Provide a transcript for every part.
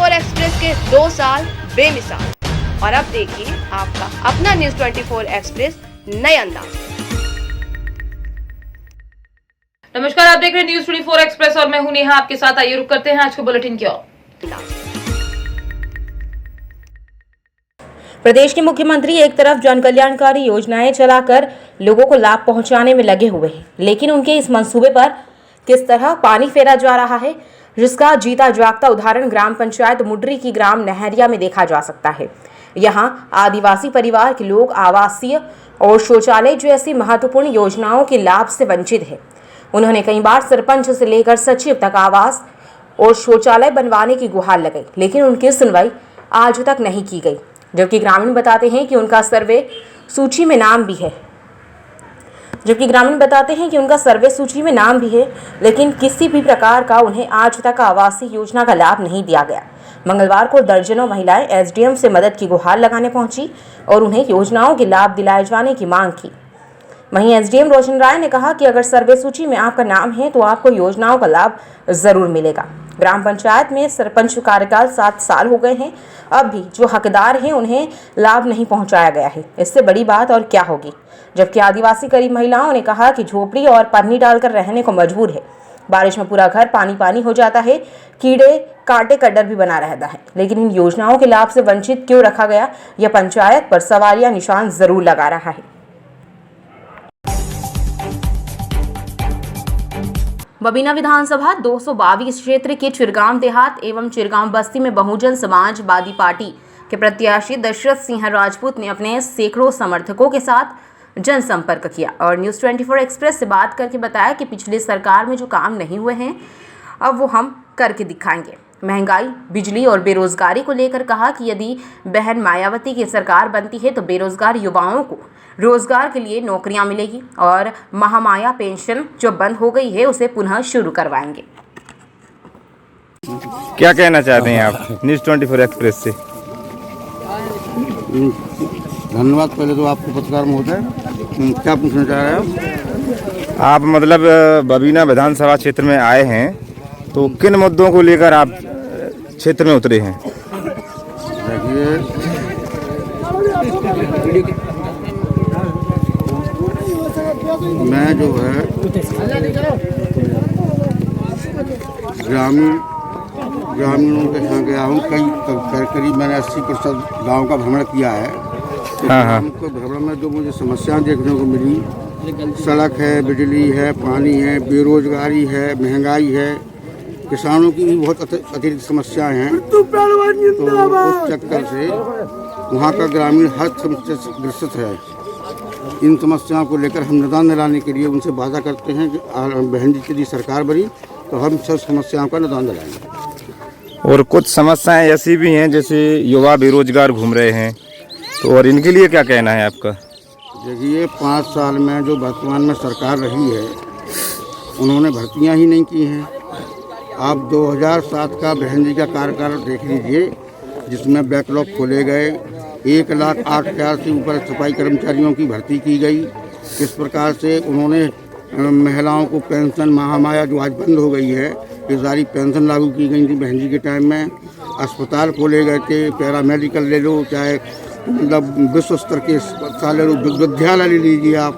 24 express के 2 साल बेमिसाल। और अब देखिए आपका अपना न्यूज़ 24 एक्सप्रेस नए अंदाज। नमस्कार, आप देख रहे हैं न्यूज़ 24 एक्सप्रेस और मैं हूं नेहा आपके साथ। आइए रुक करते हैं आज के बुलेटिन की ओर। प्रदेश के मुख्यमंत्री एक तरफ जन कल्याणकारी योजनाएं चलाकर लोगों को लाभ पहुंचाने में लगे हुए हैं, लेकिन उनके इस मंसूबे पर किस तरह पानी फेरा जा रहा है, जिसका जीता जागता उदाहरण ग्राम पंचायत मुड्री की ग्राम नहरिया में देखा जा सकता है। यहां आदिवासी परिवार के लोग आवासीय और शौचालय जैसी महत्वपूर्ण योजनाओं के लाभ से वंचित हैं। उन्होंने कई बार सरपंच से लेकर सचिव तक आवास और शौचालय बनवाने की गुहार लगाई, लेकिन उनकी सुनवाई आज तक नहीं की गई। जबकि ग्रामीण बताते हैं कि उनका सर्वे सूची में नाम भी है, लेकिन किसी भी प्रकार का उन्हें आज तक आवासीय योजना का लाभ नहीं दिया गया। मंगलवार को दर्जनों महिलाएं एसडीएम से मदद की गुहार लगाने पहुंची और उन्हें योजनाओं के लाभ दिलाए जाने की मांग की। वहीं एसडीएम रोशन राय ने कहा कि अगर सर्वे सूची में आपका नाम है तो आपको योजनाओं का लाभ जरूर मिलेगा। ग्राम पंचायत में सरपंच कार्यकाल 7 साल हो गए हैं, अब भी जो हकदार हैं उन्हें लाभ नहीं पहुंचाया गया है। इससे बड़ी बात और क्या होगी। जबकि आदिवासी गरीब महिलाओं ने कहा कि झोपड़ी और पन्नी डालकर रहने को मजबूर है। बारिश में पूरा घर पानी पानी हो जाता है, कीड़े कांटे का डर भी बना रहता है। लेकिन इन योजनाओं के लाभ से वंचित क्यों रखा गया, यह पंचायत पर सवालिया निशान जरूर लगा रहा है। बबीना विधानसभा 222 क्षेत्र के चिरगांव देहात एवं चिरगांव बस्ती में बहुजन समाजवादी पार्टी के प्रत्याशी दशरथ सिंह राजपूत ने अपने सैकड़ों समर्थकों के साथ जनसंपर्क किया और न्यूज़ 24 एक्सप्रेस से बात करके बताया कि पिछली सरकार में जो काम नहीं हुए हैं अब वो हम करके दिखाएंगे। महंगाई, बिजली और बेरोजगारी को लेकर कहा कि यदि बहन मायावती की सरकार बनती है तो बेरोजगार युवाओं को रोजगार के लिए नौकरियां मिलेगी और महामाया पेंशन जो बंद हो गई है उसे पुनः शुरू करवाएंगे। क्या कहना चाहते हैं आप न्यूज़ 24 एक्सप्रेस से? धन्यवाद। पहले तो आपको पत्रकार महोदय, क्या पूछना चाह रहे हैं आप? मतलब बबीना विधानसभा क्षेत्र में आए हैं तो किन मुद्दों को लेकर आप क्षेत्र में उतरे हैं? देखिए, मैं जो है ग्रामीणों के यहाँ गया हूँ। करीब मैंने 80% गाँव का भ्रमण किया है। तो भ्रमण में जो मुझे समस्याएं देखने को मिली, सड़क है, बिजली है, पानी है, बेरोजगारी है, महंगाई है, किसानों की भी बहुत अतिरिक्त समस्याएं हैं। तो उस चक्कर से वहाँ का ग्रामीण हर समस्या से ग्रसित है। इन समस्याओं को लेकर हम निदान दिलाने के लिए उनसे वादा करते हैं कि बहन जी यदि सरकार बनी तो हम सब समस्याओं का निदान दिलाएंगे। और कुछ समस्याएं ऐसी भी हैं जैसे युवा बेरोजगार घूम रहे हैं, तो और इनके लिए क्या कहना है आपका? देखिए, 5 साल में जो वर्तमान में सरकार रही है उन्होंने भर्तियां ही नहीं की हैं। आप 2007 का बहन जी का कार्यकाल देख लीजिए, जिसमें बैकलॉग खोले गए, 1,08,000 से ऊपर सफाई कर्मचारियों की भर्ती की गई। इस प्रकार से उन्होंने महिलाओं को पेंशन महामाया जो आज बंद हो गई है, ये सारी पेंशन लागू की गई थी बहन जी के टाइम में। अस्पताल खोले गए थे, पैरामेडिकल ले लो, चाहे मतलब विश्व स्तर के अस्पताल ले लो, विद्यालय ले लीजिए आप,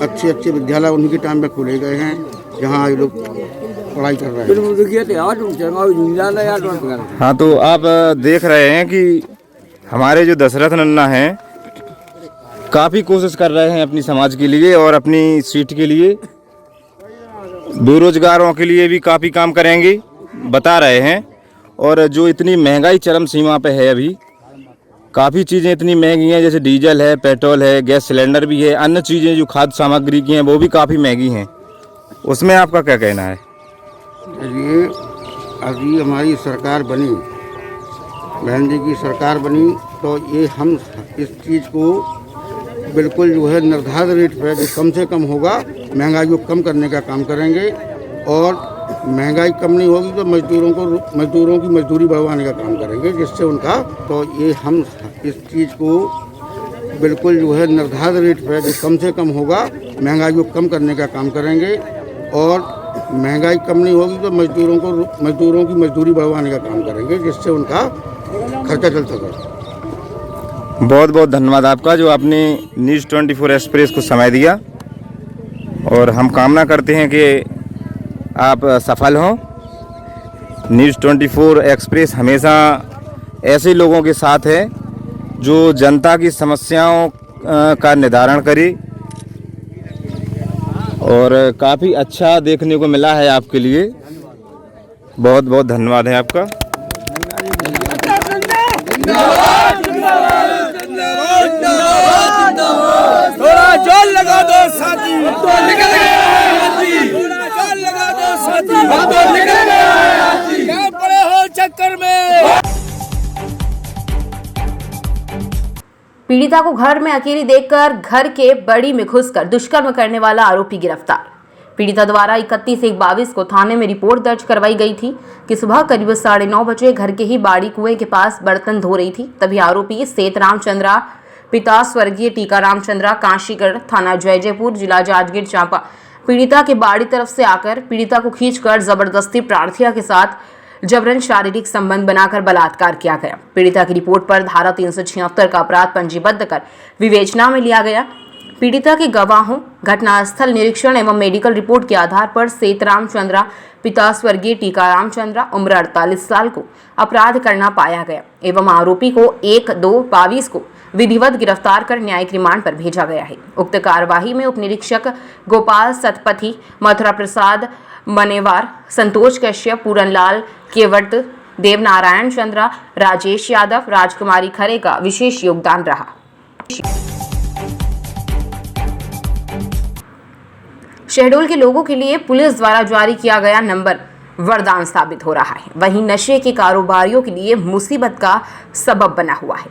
अच्छे विद्यालय उनके टाइम में खोले गए हैं जहाँ ये लोग पढ़ाई कर रहे हैं। हाँ, तो आप देख रहे हैं कि हमारे जो दशरथ नन्ना हैं काफ़ी कोशिश कर रहे हैं अपनी समाज के लिए और अपनी सीट के लिए। बेरोजगारों के लिए भी काफ़ी काम करेंगे बता रहे हैं। और जो इतनी महंगाई चरम सीमा पे है, अभी काफ़ी चीज़ें इतनी महंगी हैं, जैसे डीजल है, पेट्रोल है, गैस सिलेंडर भी है, अन्य चीज़ें जो खाद्य सामग्री की हैं वो भी काफ़ी महंगी हैं। उसमें आपका क्या कहना है? चलिए, अभी हमारी सरकार बनी, बहन जी की सरकार बनी, तो ये हम इस चीज़ को बिल्कुल जो है निर्धारित रेट पर जो कम से कम होगा महंगाई को कम करने का काम करेंगे। और महंगाई कम नहीं होगी तो मजदूरों की मजदूरी बढ़वाने का काम करेंगे, जिससे उनका तो ये हम इस चीज़ को बिल्कुल जो है निर्धारित रेट पर जो कम से कम होगा महंगाई को कम करने का काम करेंगे। और महंगाई कम नहीं होगी तो मजदूरों की मजदूरी बढ़वाने का काम करेंगे, जिससे उनका खर्चा चल सके। बहुत बहुत धन्यवाद आपका जो आपने न्यूज़ 24 एक्सप्रेस को समय दिया, और हम कामना करते हैं कि आप सफल हों। न्यूज़ 24 एक्सप्रेस हमेशा ऐसे लोगों के साथ है जो जनता की समस्याओं का निदान करे, और काफ़ी अच्छा देखने को मिला है आपके लिए। बहुत बहुत धन्यवाद है आपका। थोड़ा जोर लगा दो साथी, तो निकल गए। थोड़ा जोर लगा दो साथी, तो निकल गए। क्या पड़े हो चक्कर में। पीड़िता को घर में अकेली देखकर घर के बड़ी में घुसकर दुष्कर्म करने वाला आरोपी गिरफ्तार। पीड़िता द्वारा 31/1/22 को थाने में रिपोर्ट दर्ज करवाई गई थी कि सुबह करीब 9:30 बजे घर के ही बाड़ी कुएं के पास बर्तन धो रही थी। तभी आरोपी सेतराम चंद्रा पिता स्वर्गीय टीकाराम चंद्रा, काशीगढ़, थाना जयजयपुर, जिला जांजगीर चांपा, पीड़िता के बाड़ी तरफ से आकर पीड़िता को खींचकर जबरदस्ती प्रार्थिया के साथ जबरन शारीरिक संबंध बनाकर बलात्कार किया गया। पीड़िता की रिपोर्ट पर धारा 376 का अपराध पंजीबद्ध कर विवेचना में लिया गया। पीड़िता के गवाहों, घटनास्थल निरीक्षण एवं मेडिकल रिपोर्ट के आधार पर सेतराम चंद्रा पिता स्वर्गीय टीकाराम चंद्रा उम्र 48 साल को अपराध करना पाया गया एवं आरोपी को 1/2/22 को विधिवत गिरफ्तार कर न्यायिक रिमांड पर भेजा गया है। उक्त कार्यवाही में उप निरीक्षक गोपाल सतपथी, मथुरा प्रसाद मनेवार, संतोष कश्यप, पूरनलाल केवट, देवनारायण चंद्रा, राजेश यादव, राजकुमारी खरे का विशेष योगदान रहा। शहडोल के लोगों के लिए पुलिस द्वारा जारी किया गया नंबर वरदान साबित हो रहा है, वहीं नशे के कारोबारियों के लिए मुसीबत का सबब बना हुआ है।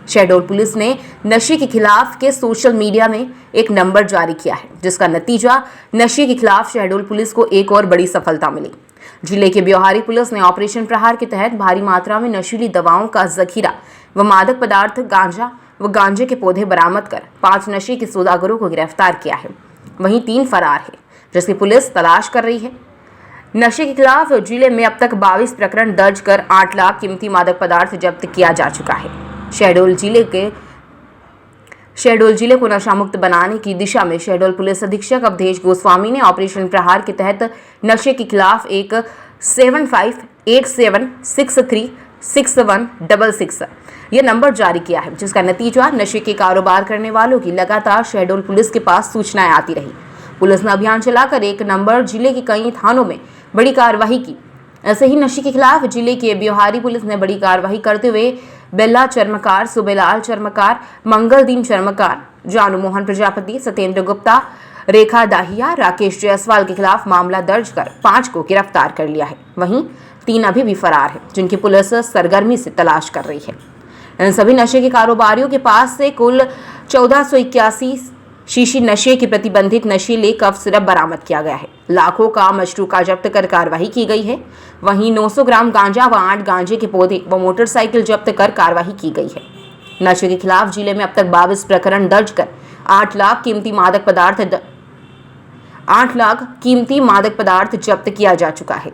शहडोल पुलिस ने नशे के खिलाफ के सोशल मीडिया में एक नंबर जारी किया है, जिसका नतीजा नशे के खिलाफ शहडोल पुलिस को एक और बड़ी सफलता मिली। जिले के ब्योहारी पुलिस ने ऑपरेशन प्रहार के तहत भारी मात्रा में नशीली दवाओं का जखीरा व मादक पदार्थ गांजा व गांजे के पौधे बरामद कर 5 नशे के सौदागरों को गिरफ्तार किया है। वहीं 3 फरार है, जिसकी पुलिस तलाश कर रही है। नशे के खिलाफ जिले में अब तक 22 प्रकरण दर्ज कर 8 लाख कीमती मादक पदार्थ जब्त किया जा चुका है। शहडोल जिले को नशा मुक्त बनाने की दिशा में शहडोल पुलिस अधीक्षक अवधेश गोस्वामी ने ऑपरेशन प्रहार के तहत नशे के खिलाफ एक 7587636166 यह नंबर जारी किया है, जिसका नतीजा नशे के कारोबार करने वालों की लगातार शहडोल पुलिस के पास सूचनाएं आती रही। पुलिस ने अभियान चलाकर एक नंबर जिले के कई थानों में बड़ी कार्रवाई की। ऐसे ही नशे के खिलाफ जिले के ब्योहारी पुलिस ने बड़ी कार्रवाई करते हुए बेल्ला चर्मकार, सुबेलाल चर्मकार, मंगलदीन चर्मकार, जानू मोहन प्रजापति, सत्येंद्र गुप्ता, रेखा दाहिया, राकेश जायसवाल के खिलाफ मामला दर्ज कर 5 को गिरफ्तार कर लिया है। वहीं 3 अभी भी फरार है, जिनकी पुलिस सरगर्मी से तलाश कर रही है। इन सभी नशे के कारोबारियों के पास से कुल 1481 शीशी नशे की प्रतिबंधित नशीले कफ सिरप बरामद किया गया है। लाखों का मशरूका जब्त कर कार्रवाई की गई है। वहीं 900 ग्राम गांजा व 8 गांजे के पौधे व मोटरसाइकिल जब्त कर कार्रवाई की गई है। नशे के खिलाफ जिले में अब तक 22 प्रकरण दर्ज कर 8 लाख कीमती मादक पदार्थ जब्त किया जा चुका है।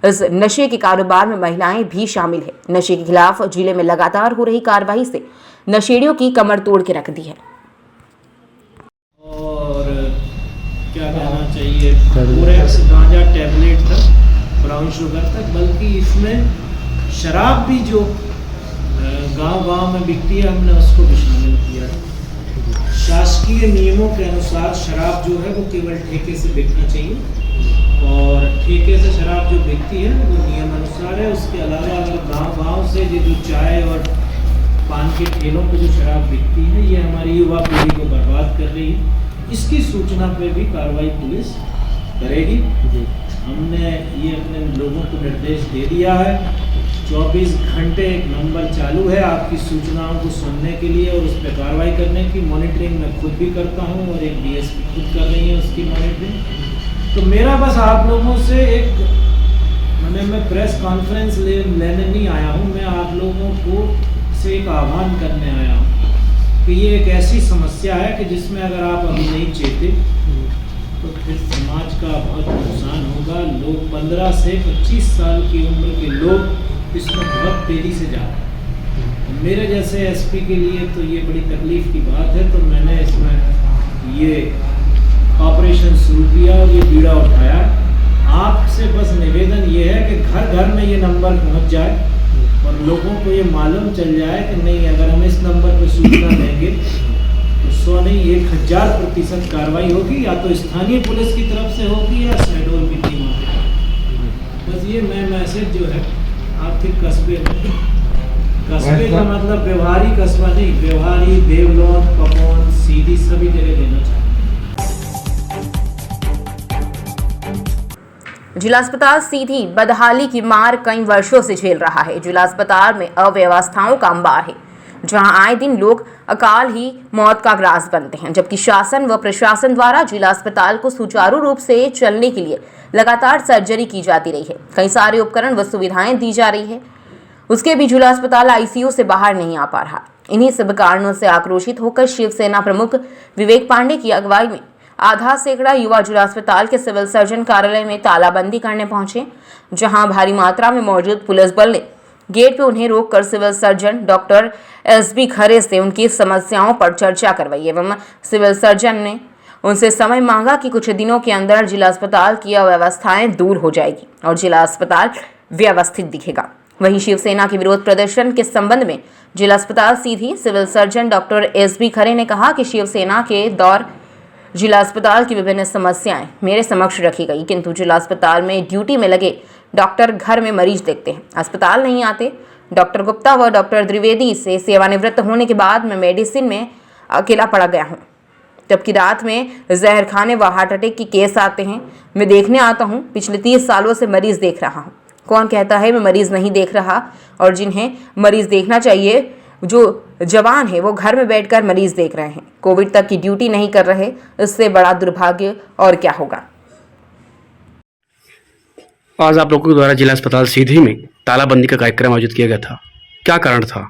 इस नशे के कारोबार में महिलाएं भी शामिल है। नशे के खिलाफ जिले में लगातार हो रही कार्रवाई से नशेड़ियों की कमर तोड़ के रख दी है। और क्या कहना चाहिए, पूरे गांजा टैबलेट तक, ब्राउन शुगर तक, बल्कि इसमें शराब भी जो गांव-गांव में बिकती है, हमने उसको भी शामिल किया है। शासकीय नियमों के अनुसार शराब जो है वो केवल ठेके से बिकना चाहिए, और ठेके से शराब जो बिकती है वो नियम अनुसार है। उसके अलावा अगर गांव-गांव से ये जो चाय और पान के ठेलों पे जो शराब बिकती है, ये हमारी युवा पीढ़ी को बर्बाद कर रही है। इसकी सूचना पे भी कार्रवाई पुलिस करेगी। हमने ये अपने लोगों को निर्देश दे दिया है। 24 घंटे एक नंबर चालू है आपकी सूचनाओं को सुनने के लिए और उस पर कार्रवाई करने की। मॉनिटरिंग मैं खुद भी करता हूँ और एक डीएसपी खुद कर रही है उसकी मॉनिटरिंग। तो मेरा बस आप लोगों से मैं प्रेस कॉन्फ्रेंस लेने नहीं आया हूँ, मैं आप लोगों को से एक आह्वान करने आया हूँ कि ये एक ऐसी समस्या है कि जिसमें अगर आप अभी नहीं चेते तो फिर समाज का बहुत नुकसान होगा। लोग 15 से 25 साल की उम्र के लोग इसमें बहुत तेज़ी से जा रहे हैं। मेरे जैसे एसपी के लिए तो ये बड़ी तकलीफ़ की बात है, तो मैंने इसमें ये ऑपरेशन शुरू किया और ये बीड़ा उठाया। आपसे बस निवेदन ये है कि घर घर में ये नंबर पहुंच जाए और लोगों को ये मालूम चल जाए कि नहीं, अगर हम इस नंबर पर सूचना देंगे तो 100 नहीं 1000% कार्रवाई होगी, या तो स्थानीय पुलिस की तरफ से होगी या शहडोल की टीम होगी। बस ये मैं मैसेज जो है आपके कस्बे का मतलब व्यवहारी कस्बा नहीं, व्यवहारी, देवलोन, पपौन, सीधी सभी जगह देना चाहिए। जिला अस्पताल सीधी बदहाली की मार कई वर्षों से झेल रहा है। जिला अस्पताल में अव्यवस्थाओं का अंबार है, जहां आए दिन लोग अकाल ही मौत का ग्रास बनते हैं, जबकि शासन व प्रशासन द्वारा जिला अस्पताल को सुचारू रूप से चलने के लिए लगातार सर्जरी की जाती रही है। कई सारे उपकरण व सुविधाएं दी जा रही है, उसके भी जिला अस्पताल आईसीयू से बाहर नहीं आ पा रहा। इन्हीं सब कारणों से आक्रोशित होकर शिवसेना प्रमुख विवेक पांडे की अगुवाई में आधा सैकड़ा युवा जिला अस्पताल के सिविल सर्जन कार्यालय में तालाबंदी करने पहुंचे, जहां भारी मात्रा में मौजूद पुलिस बल ने गेट पे उन्हें रोककर सिविल सर्जन डॉक्टर एसबी खरे से उनकी समस्याओं पर चर्चा करवाई एवं सिविल सर्जन ने उनसे समय मांगा कि कुछ दिनों के अंदर जिला अस्पताल की अव्यवस्थाएं दूर हो जाएगी और जिला अस्पताल व्यवस्थित दिखेगा। वहीं शिवसेना के विरोध प्रदर्शन के संबंध में जिला अस्पताल सीधी सिविल सर्जन डॉक्टर एसबी खरे ने कहा कि शिवसेना के दौर जिला अस्पताल की विभिन्न समस्याएं मेरे समक्ष रखी गई, किंतु जिला अस्पताल में ड्यूटी में लगे डॉक्टर घर में मरीज देखते हैं, अस्पताल नहीं आते। डॉक्टर गुप्ता व डॉक्टर द्विवेदी से सेवानिवृत्त होने के बाद मैं मेडिसिन में अकेला पड़ा गया हूँ, जबकि रात में जहर खाने व हार्ट अटैक के केस आते हैं। मैं देखने आता हूँ, पिछले 30 सालों से मरीज देख रहा हूँ। कौन कहता है मैं मरीज नहीं देख रहा? और जिन्हें मरीज देखना चाहिए, जो जवान है वो घर में बैठकर मरीज देख रहे हैं, कोविड तक की ड्यूटी नहीं कर रहे। इससे बड़ा दुर्भाग्य और क्या होगा। आज आप लोगों के द्वारा जिला अस्पताल सीधी में तालाबंदी का कार्यक्रम आयोजित किया गया था, क्या कारण था?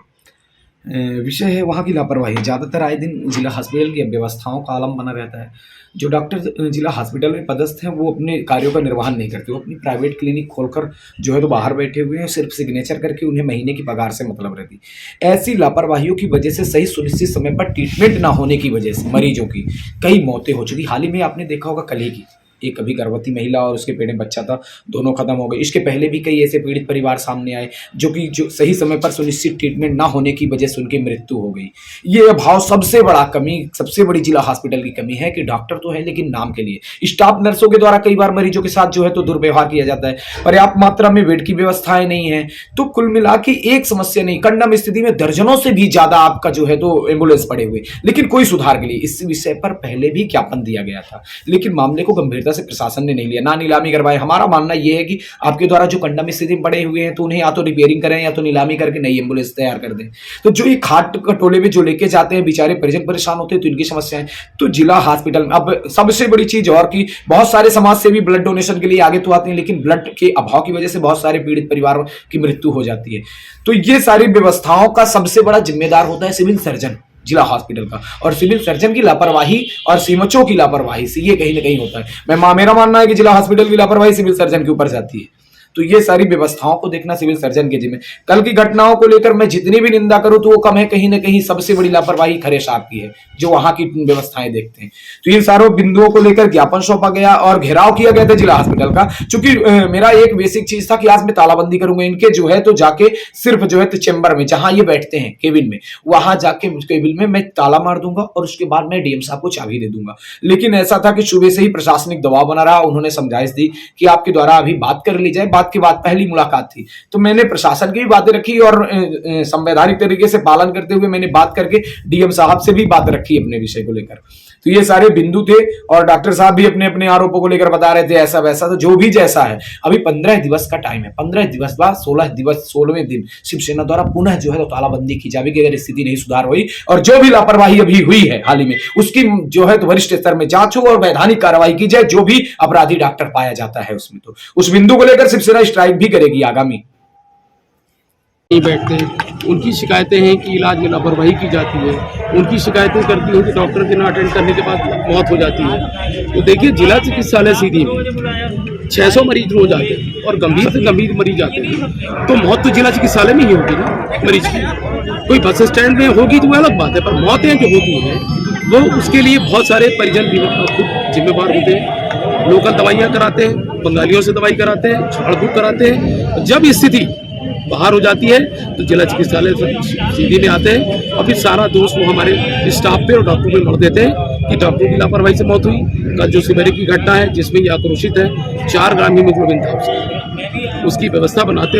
विषय है वहाँ की लापरवाही। ज़्यादातर आए दिन जिला हॉस्पिटल की व्यवस्थाओं का आलम बना रहता है। जो डॉक्टर जिला हॉस्पिटल में पदस्थ हैं वो अपने कार्यों का निर्वहन नहीं करते, वो अपनी प्राइवेट क्लिनिक खोलकर जो है तो बाहर बैठे हुए हैं, सिर्फ सिग्नेचर करके उन्हें महीने की पगार से मतलब रहती। ऐसी लापरवाहियों की वजह से सही सुनिश्चित समय पर ट्रीटमेंट ना होने की वजह से मरीजों की कई मौतें हो चुकी। हाल ही में आपने देखा होगा कल ही की एक अभी गर्भवती महिला और उसके पेट में बच्चा था, दोनों खत्म हो गए। इसके पहले भी कई ऐसे पीड़ित परिवार सामने आए जो सही समय पर सुनिश्चित ट्रीटमेंट ना होने की वजह से उनकी मृत्यु हो गई। ये अभाव सबसे बड़ा कमी, सबसे बड़ी जिला हॉस्पिटल की कमी है कि डॉक्टर तो है लेकिन नाम के लिए स्टाफ नर्सों के द्वारा कई बार मरीजों के साथ जो है तो दुर्व्यवहार किया जाता है। पर्याप्त मात्रा में बेड की व्यवस्थाएं नहीं है। तो कुल मिला के एक समस्या नहीं, कंडम स्थिति में दर्जनों से भी ज्यादा आपका जो है तो एम्बुलेंस पड़े हुए, लेकिन कोई सुधार के लिए इस विषय पर पहले भी ज्ञापन दिया गया था, लेकिन मामले को गंभीरता से प्रशासन ने नहीं लिया, ना नीलामी करवाए। हमारा मानना यह है कि आपके द्वारा जो कंडम स्थिति में पड़े हुए हैं तो उन्हें या तो रिपेयरिंग करें या तो नीलामी करके नई एम्बुलेंस तैयार कर दें। तो जो ये खाट कटोले में जो लेके जाते हैं बेचारे परिजन परेशान होते हैं, तो इनकी समस्याएं तो जिला हॉस्पिटल में। अब सबसे बड़ी चीज और कि बहुत सारे समाज सेवी ब्लड डोनेशन के लिए आगे तो आते हैं, लेकिन ब्लड के अभाव की वजह से बहुत सारे पीड़ित परिवारों की मृत्यु हो जाती है। तो ये सारी व्यवस्थाओं का सबसे बड़ा जिम्मेदार होता है सिविल सर्जन जिला हॉस्पिटल का, और सिविल सर्जन की लापरवाही और सीएमएचओ की लापरवाही से ये कहीं ना कहीं होता है। मेरा मानना है कि जिला हॉस्पिटल की लापरवाही सिविल सर्जन के ऊपर जाती है। तो ये सारी व्यवस्थाओं को देखना सिविल सर्जन के जिम्मे। कल की घटनाओं को लेकर मैं जितनी भी निंदा करूं तो वो कम है, कहीं ना कहीं सबसे बड़ी लापरवाही खरे साहब की है जो वहां की व्यवस्थाएं देखते हैं। तो इन सारों बिंदुओं को लेकर ज्ञापन सौंपा गया और घेराव किया गया था जिला हॉस्पिटल का। चूंकि मेरा एक बेसिक चीज था कि आज मैं तालाबंदी करूंगा इनके जो है तो जाके सिर्फ जो है तो चेंबर में जहां ये बैठते हैं केबिन में, वहां जाके केबिन में मैं ताला मार दूंगा और उसके बाद मैं डीएम साहब को चाबी दे दूंगा। लेकिन ऐसा था कि सुबह से ही प्रशासनिक दबाव बना रहा। उन्होंने समझाइश दी कि आपके द्वारा अभी बात कर ली जाए। बात के बाद पहली मुलाकात थी तो मैंने प्रशासन की भी बातें रखी और संवैधानिक तरीके से पालन करते हुए मैंने बात करके डीएम साहब से भी बात रखी अपने विषय को लेकर। तो ये सारे बिंदु थे और डॉक्टर साहब भी अपने अपने आरोपों को लेकर बता रहे थे ऐसा वैसा। तो जो भी जैसा है, अभी 15 दिवस का टाइम है, 15 दिवस बाद 16वें दिन शिवसेना द्वारा पुनः जो है तो तालाबंदी की जाएगी अगर स्थिति नहीं सुधार हुई। और जो भी लापरवाही अभी हुई है हाल ही में उसकी जो है तो वरिष्ठ स्तर में जांच हो और वैधानिक कार्रवाई की जाए। जो भी अपराधी डॉक्टर पाया जाता है उसमें तो उस बिंदु को लेकर शिवसेना स्ट्राइक भी करेगी आगामी। नहीं बैठते हैं। उनकी शिकायतें हैं कि इलाज में लापरवाही की जाती है, उनकी शिकायतें करती हैं कि डॉक्टर के ना अटेंड करने के बाद मौत हो जाती है। तो देखिए, जिला चिकित्सालय सीधी में 600 मरीज रोज आते हैं और गंभीर से गंभीर मरीज आते हैं, तो मौत तो जिला चिकित्सालय में ही होगी ना मरीज की। कोई बस स्टैंड में होगी तो वो अलग बात है, पर मौतें जो होती हैं वो उसके लिए बहुत सारे परिजन भी खुद जिम्मेवार होते हैं। लोकल दवाइयाँ कराते हैं, बंगालियों से दवाई कराते हैं, झाड़ फूक कराते हैं। जब स्थिति बाहर हो जाती है तो जिला चिकित्सालय सीधी में आते हैं और फिर सारा दोष वो हमारे स्टाफ पे और डॉक्टर पे मर देते हैं कि डॉक्टर की लापरवाही से मौत हुई। कल जो सिवेरे की घटना है जिसमें ये आक्रोशित है, 4 ग्राम हीमोग्लोबिन था उसकी व्यवस्था बनाते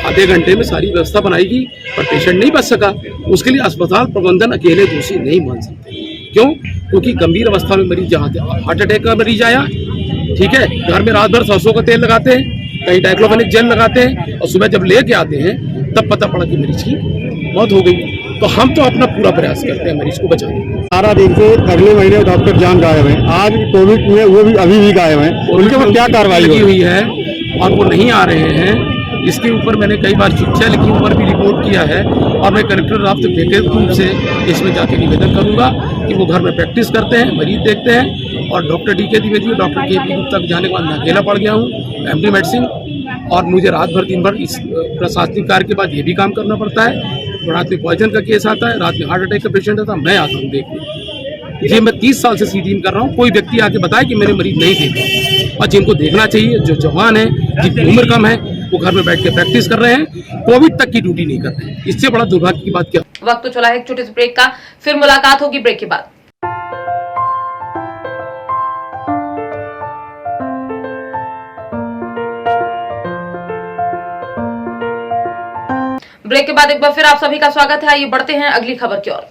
आधे घंटे में सारी व्यवस्था बनाएगी, पर पेशेंट नहीं बच सका। उसके लिए अस्पताल प्रबंधन अकेले दोषी नहीं मान सकते। क्यों? क्योंकि गंभीर अवस्था में मरीज जहाँ हार्ट अटैक का मरीज आया, ठीक है, घर में रात भर सरसों का तेल लगाते हैं, कहीं डाइक्लोफेनिक जेल लगाते हैं और सुबह जब लेके आते हैं तब पता पड़ा कि मरीज की मौत हो गई। तो हम तो अपना पूरा प्रयास करते हैं मरीज को बचाने का। सारा देखिए, अगले महीने डॉक्टर जान गायब है, आज कोविड में वो भी अभी भी गायब है, उनके ऊपर क्या कार्रवाई लगी हुई है और वो नहीं आ रहे हैं। इसके ऊपर मैंने कई बार चिट्ठियाँ लिखी, ऊपर भी रिपोर्ट किया है और मैं कलेक्टर राफ्त व्यक्तिगत रूप से इसमें जाके निवेदन करूंगा कि वो घर में प्रैक्टिस करते हैं, मरीज देखते हैं। और डॉक्टर DK द्विवेदी और डॉक्टर KP गुप्ता के जाने के बाद मैं अकेला पड़ गया हूँ MD मेडिसिन, और मुझे रात भर दिन भर इस प्रशासनिक कार्य के बाद ये भी काम करना पड़ता है। रात में पॉइजन का केस आता है, रात में हार्ट अटैक का पेशेंट आता है, मैं आता हूँ देखने। ये मैं 30 साल से सीधी में कर रहा हूँ। कोई व्यक्ति आके बताए कि मैंने मरीज नहीं देखा, और जिनको देखना चाहिए, जो जवान है, जिनकी उम्र कम है, वो घर में बैठ के प्रैक्टिस कर रहे हैं, कोविड तक की ड्यूटी नहीं कर रहे हैं। इससे बड़ा दुर्भाग्य की बात क्या? वक्त तो चला है एक छोटे से ब्रेक का, फिर मुलाकात होगी ब्रेक के बाद। ब्रेक के बाद एक बार फिर आप सभी का स्वागत है। आइए बढ़ते हैं अगली खबर की ओर।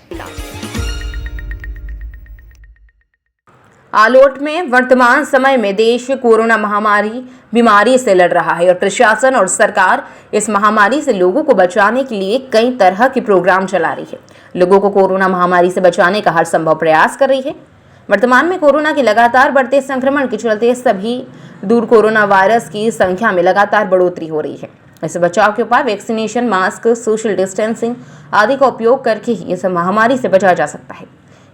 आलोट में वर्तमान समय में देश कोरोना महामारी बीमारी से लड़ रहा है और प्रशासन और सरकार इस महामारी से लोगों को बचाने के लिए कई तरह के प्रोग्राम चला रही है। लोगों को कोरोना महामारी से बचाने का हर संभव प्रयास कर रही है। वर्तमान में कोरोना के लगातार बढ़ते संक्रमण के चलते सभी दूर कोरोना वायरस की संख्या में लगातार बढ़ोतरी हो रही है। इससे बचाव के उपाय वैक्सीनेशन, मास्क, सोशल डिस्टेंसिंग आदि का उपयोग करके ही इस महामारी से बचा जा सकता है।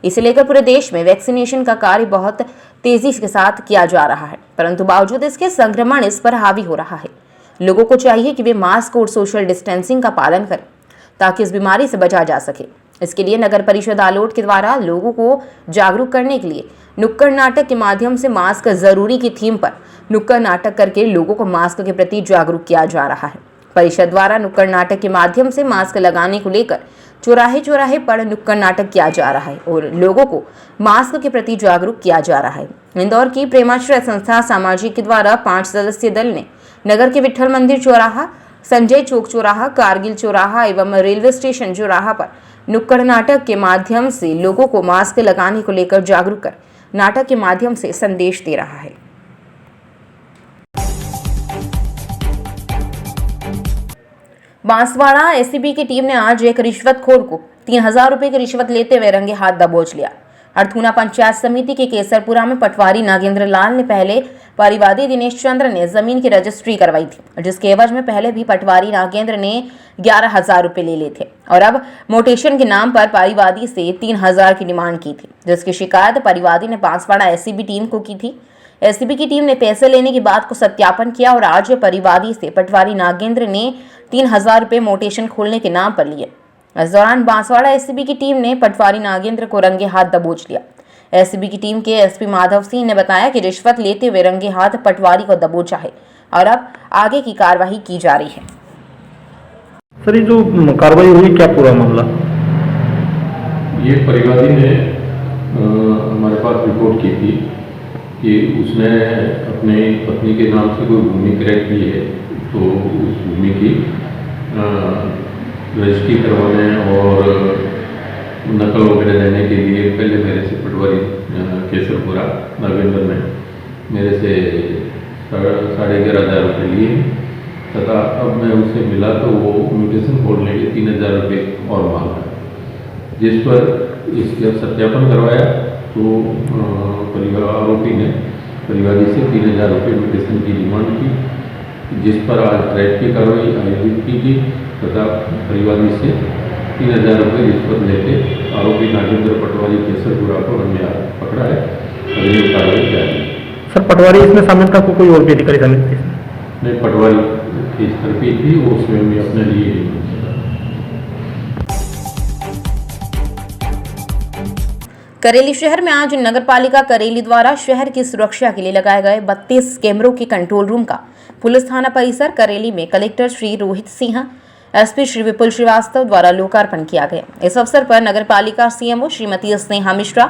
इसे लेकर पूरे देश में वैक्सीनेशन का कार्य बहुत तेजी के साथ किया जा रहा है, परंतु बावजूद इसके संक्रमण इस पर हावी हो रहा है। लोगों को चाहिए कि वे मास्क और सोशल डिस्टेंसिंग का पालन करें ताकि इस बीमारी से बचा जा सके। इसके लिए नगर परिषद आलोट के द्वारा लोगों को जागरूक करने के लिए नुक्कड़ नाटक के माध्यम से मास्क जरूरी की थीम पर नुक्कड़ नाटक करके लोगों को मास्क के प्रति जागरूक किया जा रहा है। परिषद द्वारा नुक्कड़ नाटक के माध्यम से मास्क लगाने को लेकर चौराहे चौराहे पर नुक्कड़ नाटक किया जा रहा है और लोगों को मास्क के प्रति जागरूक किया जा रहा है। इंदौर की प्रेमाश्रय संस्था सामाजिक के द्वारा 5 सदस्यीय दल ने नगर के विठल मंदिर चौराहा, संजय चौक चौराहा, कारगिल चौराहा एवं रेलवे स्टेशन चौराहा पर नुक्कड़ नाटक के माध्यम से लोगों को मास्क लगाने को लेकर जागरूक कर नाटक के माध्यम से संदेश दे रहा है। बांसवाड़ा एसीबी की टीम ने आज एक रिश्वतखोर को 3000 रुपए की रिश्वत लेते हुए रंगे हाथ दबोच लिया। अर्थूना पंचायत समिति के केसरपुरा में पटवारी नागेंद्र लाल ने पहले परिवादी दिनेश चंद्र ने जमीन की रजिस्ट्री करवाई थी, जिसके एवज में पहले भी पटवारी नागेंद्र ने 11,000 रुपए ले लिए थे और अब मोटेशन के नाम पर परिवादी से 3,000 की डिमांड की थी, जिसकी शिकायत परिवादी ने बांसवाड़ा एसीबी टीम को की थी। एसीबी की टीम ने पैसे लेने की बात को सत्यापन किया और आज परिवादी से पटवारी नागेंद्र ने 3,000 रुपए मोटेशन खोलने के नाम पर लिए। इस दौरान बांसवाड़ा एसीबी की टीम ने पटवारी नागेंद्र को रंगे हाथ दबोच लिया। एसीबी की टीम के एसपी माधव सिंह ने बताया कि रिश्वत लेते हुए रंगे हाथ पटवारी को दबोचा है और अब आगे की कार्रवाई की जा रही है। सर, ये जो कार्रवाई हुई, क्या पूरा मामला? ये परिवादी ने हमारे पास रिपोर्ट की थी कि उसने अपने पत्नी के नाम से कोई भूमि क्रय की है, तो उस भूमि की रजिस्ट्री करवाने और नकल वगैरह देने के लिए पहले मेरे से पटवारी केसरपुरा नागेंद्र ने मेरे से 11,500 रुपये लिए तथा अब मैं उससे मिला तो वो म्यूटेशन खोलने के 3,000 रुपये और मांगा, जिस पर इसके सत्यापन करवाया तो आरोपी ने परिवादी से 3,000 रुपये म्यूटेशन की डिमांड की जिस पर आज ट्रैप की कार्रवाई आयोजित की गई तथा परिवादी से 3,000 रुपये रिश्वत लेते आरोपी नागेंद्र पटवारी केसरपुरा को हमने पकड़ा है। अगली कार्रवाई जारी। सर पटवारी इसमें शामिल था, कोई और भी अधिकारी शामिल थे? नहीं, पटवारी की स्तर पे थी, वो उसमें भी अपने लिए। करेली शहर में आज नगरपालिका करेली द्वारा शहर की सुरक्षा के लिए लगाए गए 32 कैमरों के कंट्रोल रूम का पुलिस थाना परिसर करेली में कलेक्टर श्री रोहित सिंह, एसपी श्री विपुल श्रीवास्तव द्वारा लोकार्पण किया गया। इस अवसर पर नगरपालिका सीएमओ श्रीमती स्नेहा मिश्रा,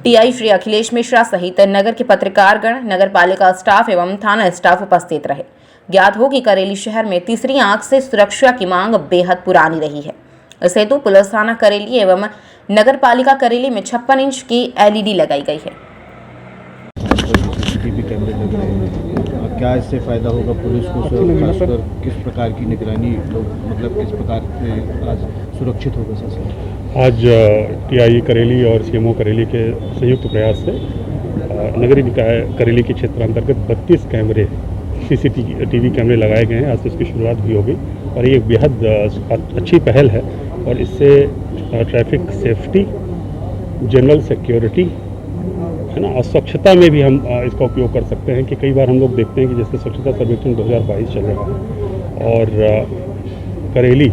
टीआई श्री अखिलेश मिश्रा सहित नगर के पत्रकारगण, नगरपालिका स्टाफ एवं थाना स्टाफ उपस्थित रहे। ज्ञात हो कि करेली शहर में तीसरी आंख से सुरक्षा की मांग बेहद पुरानी रही है। इस हेतु पुलिस थाना करेली एवं नगर पालिका करेली में 56 इंच की एलईडी लगाई गई है। सीसीटीवी कैमरे लग रहे हैं, क्या इससे फायदा होगा पुलिस को? खासकर किस प्रकार की निगरानी लोग, मतलब किस प्रकार से आज सुरक्षित होगा? सर आज टीआई करेली और सीएमओ करेली के संयुक्त प्रयास से नगरीय निकाय करेली के क्षेत्र अंतर्गत 32 कैमरे सीसीटीवी कैमरे लगाए गए हैं। आज से इसकी शुरुआत भी होगी और ये एक बेहद अच्छी पहल है और इससे ट्रैफिक सेफ्टी, जनरल सिक्योरिटी है ना, और स्वच्छता में भी हम इसका उपयोग कर सकते हैं। कि कई बार हम लोग देखते हैं कि जैसे स्वच्छता सर्वेक्षण 2022 चल रहा है और करेली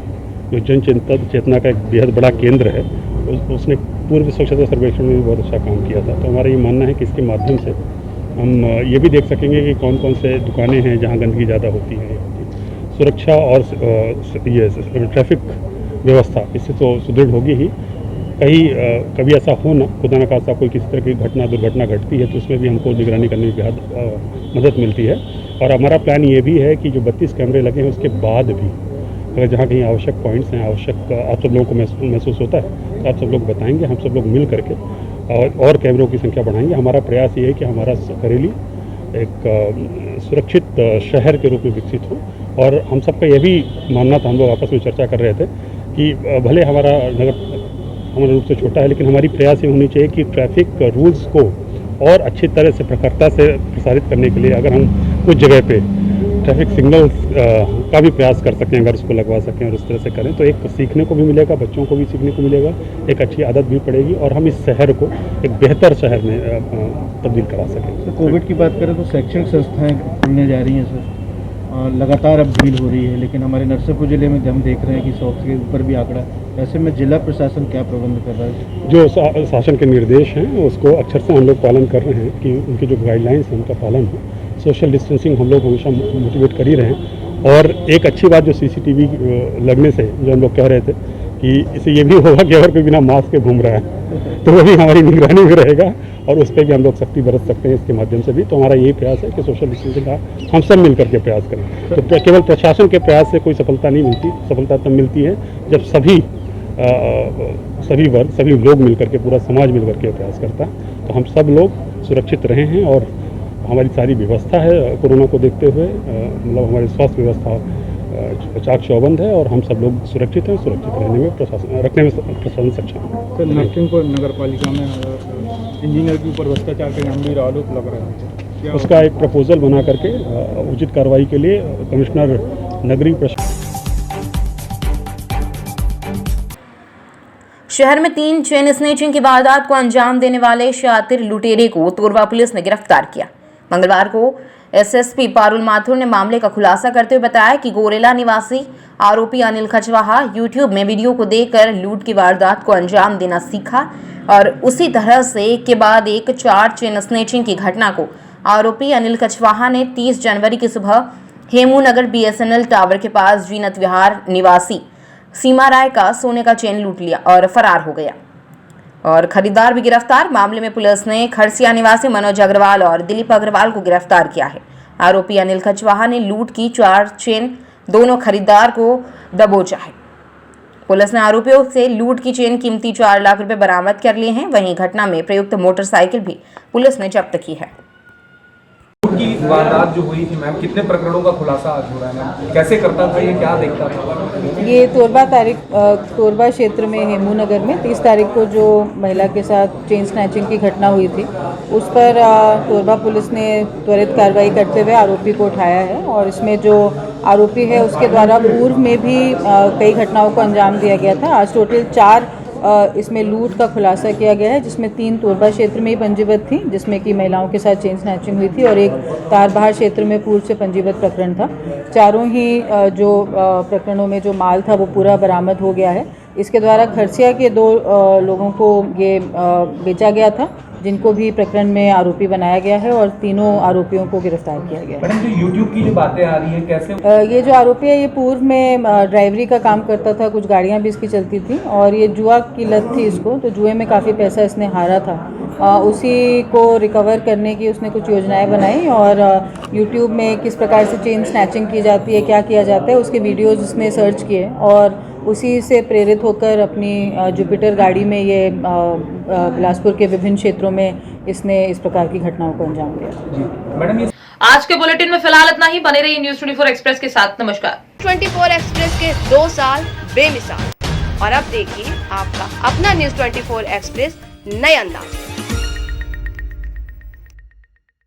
जो जन चेतना का एक बेहद बड़ा केंद्र है, उसने पूर्व स्वच्छता सर्वेक्षण में भी बहुत अच्छा काम किया था। तो हमारा ये मानना है कि इसके माध्यम से हम ये भी देख सकेंगे कि कौन कौन से दुकानें हैं जहाँ गंदगी ज़्यादा होती है। सुरक्षा और ये ट्रैफिक व्यवस्था इससे तो सुदृढ़ होगी ही। कभी ऐसा हो ना, खुदा न खास्ता कोई किसी तरह की दुर्घटना घटती है तो उसमें भी हमको निगरानी करने में बेहद मदद मिलती है। और हमारा प्लान ये भी है कि जो 32 कैमरे लगे हैं उसके बाद भी अगर जहाँ कहीं आवश्यक पॉइंट्स हैं, आवश्यक आप सब लोगों को महसूस होता है तो आप सब लोग बताएंगे, हम सब लोग मिल करके और कैमरों की संख्या बढ़ाएंगे। हमारा प्रयास ये है कि हमारा करेली एक सुरक्षित शहर के रूप में विकसित हो। और हम सबका यह भी मानना था, हम लोग आपस में चर्चा कर रहे थे कि भले हमारा नगर हमारे रूप से छोटा है, लेकिन हमारी प्रयास ये होनी चाहिए कि ट्रैफिक रूल्स को और अच्छी तरह से प्रखरता से प्रसारित करने के लिए अगर हम कुछ जगह पे ट्रैफिक सिग्नल्स का भी प्रयास कर सकें, अगर उसको लगवा सकें और इस तरह से करें तो एक सीखने को भी मिलेगा, बच्चों को भी सीखने को मिलेगा, एक अच्छी आदत भी पड़ेगी और हम इस शहर को एक बेहतर शहर में तब्दील करा सकें। तो कोविड की बात करें तो शैक्षणिक संस्थाएँ खुलने जा रही हैं सर, लगातार अब भीड़ हो रही है, लेकिन हमारे नरसिंहपुर जिले में हम देख रहे हैं कि 100 के ऊपर भी आंकड़ा। ऐसे में जिला प्रशासन क्या प्रबंध कर रहा है? जो शासन के निर्देश हैं उसको अक्षर से हम लोग पालन कर रहे हैं कि उनके जो गाइडलाइंस हैं उनका पालन हो। सोशल डिस्टेंसिंग हम लोग हमेशा मोटिवेट कर ही रहे हैं। और एक अच्छी बात जो सीसीटीवी लगने से जो हम लोग कह रहे थे कि इससे ये भी होगा कि अगर कोई बिना मास्क के घूम रहा है तो वो भी हमारी निगरानी में रहेगा और उस पर भी हम लोग सख्ती बरत सकते हैं इसके माध्यम से भी। तो हमारा यही प्रयास है कि सोशल डिस्टेंसिंग का हम सब मिलकर के प्रयास करें। तो केवल प्रशासन के प्रयास से कोई सफलता नहीं मिलती, सफलता तब मिलती है जब सभी वर्ग, सभी लोग मिलकर के, पूरा समाज मिलकर के प्रयास करता है। तो हम सब लोग सुरक्षित रहे हैं और हमारी सारी व्यवस्था है कोरोना को देखते हुए, मतलब हमारी स्वास्थ्य व्यवस्था चाक चौबंद है और हम सब लोग सुरक्षित हैं। सुरक्षित रहने में प्रशासन सक्षम है। तो नरसिंहपुर नगर पालिका में इंजीनियर के ऊपर भ्रष्टाचार के गंभीर आरोप लग रहे हैं, उसका एक प्रपोजल बना करके उचित कार्रवाई के लिए कमिश्नर नगरीय प्रशासन। शहर में 3 चेन स्नेचिंग की वारदात को अंजाम देने वाले शातिर लुटेरे को तोरवा पुलिस ने गिरफ्तार किया। मंगलवार को एसएसपी पारुल माथुर ने मामले का खुलासा करते हुए बताया कि गोरेला निवासी आरोपी अनिल खचवाहा यूट्यूब में वीडियो को देखकर लूट की वारदात को अंजाम देना सीखा और उसी तरह से एक के बाद एक 4 चेन स्नेचिंग की घटना को आरोपी अनिल खचवाहा ने 30 जनवरी की सुबह हेमूनगर बीएसएनएल टावर के पास जीनत विहार निवासी सीमा राय का सोने का चेन लूट लिया और फरार हो गया और खरीदार भी गिरफ्तार। मामले में पुलिस ने खरसिया निवासी मनोज अग्रवाल और दिलीप अग्रवाल को गिरफ्तार किया है। आरोपी अनिल खचवाहा ने लूट की 4 चेन दोनों खरीदार को दबोचा है। पुलिस ने आरोपियों से लूट की चेन कीमती 4 लाख रुपए बरामद कर लिए हैं। वहीं घटना में प्रयुक्त मोटरसाइकिल भी पुलिस ने जब्त की है। लूट की वारदात जो हुई थी मैम, कितने प्रकरणों का खुलासा आज हो रहा है मैम? कैसे करता था ये, क्या देखता था? ये तोरबा क्षेत्र में हेमू नगर में 30 तारीख को जो महिला के साथ चेन स्नैचिंग की घटना हुई थी, उस पर तोरबा पुलिस ने त्वरित कार्रवाई करते हुए आरोपी को उठाया है। और इसमें जो आरोपी है उसके द्वारा पूर्व में भी कई घटनाओं को अंजाम दिया गया था। आज टोटल 4 इसमें लूट का खुलासा किया गया है, जिसमें 3 तोरबा क्षेत्र में ही पंजीबद्ध थी, जिसमें कि महिलाओं के साथ चेन स्नैचिंग हुई थी, और एक तारबहार क्षेत्र में पूर्व से पंजीबद्ध प्रकरण था। चारों ही जो प्रकरणों में जो माल था वो पूरा बरामद हो गया है। इसके द्वारा खरसिया के 2 लोगों को ये बेचा गया था, जिनको भी प्रकरण में आरोपी बनाया गया है, और तीनों आरोपियों को गिरफ्तार किया गया है। मैडम, जो यूट्यूब की जो बातें आ रही हैं, कैसे ये जो आरोपी है ये पूर्व में ड्राइवरी का काम करता था, कुछ गाड़ियां भी इसकी चलती थी, और ये जुआ की लत थी इसको, तो जुए में काफ़ी पैसा इसने हारा था। उसी को रिकवर करने की उसने कुछ योजनाएं बनाई, और यूट्यूब में किस प्रकार से चेन स्नैचिंग की जाती है, क्या किया जाता है, उसके वीडियोज़ उसने सर्च किए, और उसी से प्रेरित होकर अपनी जुपिटर गाड़ी में ये बिलासपुर के विभिन्न क्षेत्रों में इसने इस प्रकार की घटनाओं को अंजाम दिया। मैडम, आज के बुलेटिन में फिलहाल इतना ही। बने रहिए न्यूज़ 24 एक्सप्रेस के साथ। नमस्कार। 24 एक्सप्रेस के 2 साल बेमिसाल, और अब देखिए आपका अपना न्यूज़ 24 एक्सप्रेस नए अंदाज।